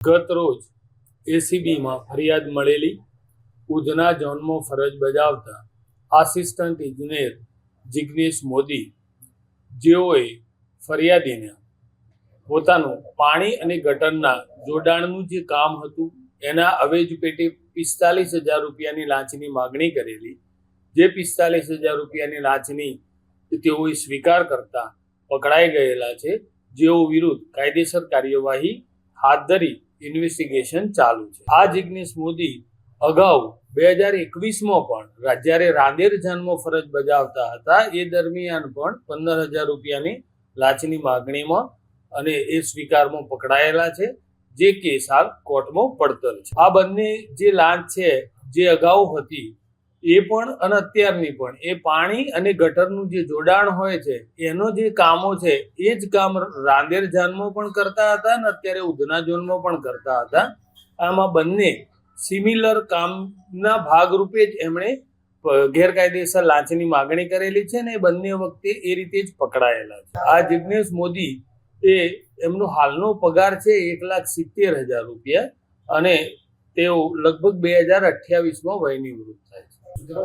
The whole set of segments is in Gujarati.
ગત રોજ એસીબીમાં ફરિયાદ મળેલી ઉધના ઝોનમાં ફરજ બજાવતા આસિસ્ટન્ટ ઇજનેર જિગ્નેશ મોદી, જેઓએ ફરિયાદીને પોતાનું પાણી અને ગટરના જોડાણનું જે કામ હતું એના અવેજ પેટે 45,000 રૂપિયાની લાંચની માગણી કરેલી, જે 45,000 રૂપિયાની લાંચની તેઓએ સ્વીકાર કરતા પકડાઈ ગયેલા છે, જેઓ વિરુદ્ધ કાયદેસર કાર્યવાહી હાથ ધરી ઇન્વેસ્ટિગેશન ચાલુ છે। આ જિગ્નેશ મોદી અગાઉ 2021માં પણ જ્યારે રાંદેર ઝોનમાં ફરજ બજાવતા હતા એ દરમિયાન પણ 15,000 રૂપિયાની લાંચની માગણીમાં અને એ સ્વીકારમાં પકડાયેલા છે, જે કેસ હાલ કોર્ટમાં પડતર છે। આ બંને જે લાંચ છે જે અગાઉ હતી એ પણ અને અત્યારની પણ એ પાણી અને ગટરનું જે જોડાણ હોય છે એનો જે કામો છે એ જ કામ રાંદેર ઝોનમાં પણ કરતા હતા અને અત્યારે ઉધના ઝોનમાં પણ કરતા હતા। આમાં બંને સિમિલર કામના ભાગરૂપે જ એમણે ગેરકાયદેસર લાંચની માગણી કરેલી છે અને એ બંને વખતે એ રીતે જ પકડાયેલા છે। આ જિગ્નેશ મોદી એ એમનો હાલનો પગાર છે 1,70,000 રૂપિયા અને તેઓ લગભગ 2028માં વયનિવૃત્ત થાય છે।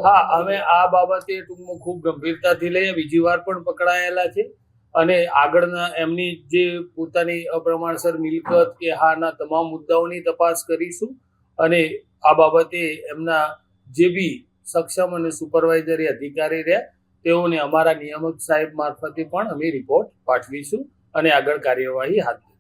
હા, અમે આ બાબતે ટૂંકમાં ખૂબ ગંભીરતાથી લઈએ, બીજી વાર પણ પકડાયેલા છે અને આગળના એમની જે પોતાની અપ્રમાણસર મિલકત કે હાના તમામ મુદ્દાઓની તપાસ કરીશું અને આ બાબતે એમના જે બી સક્ષમ અને સુપરવાઇઝરી અધિકારી રહ્યા તેઓને અમારા નિયામક સાહેબ મારફતે પણ અમે રિપોર્ટ પાઠવીશું અને આગળ કાર્યવાહી હાથ ધરીશું।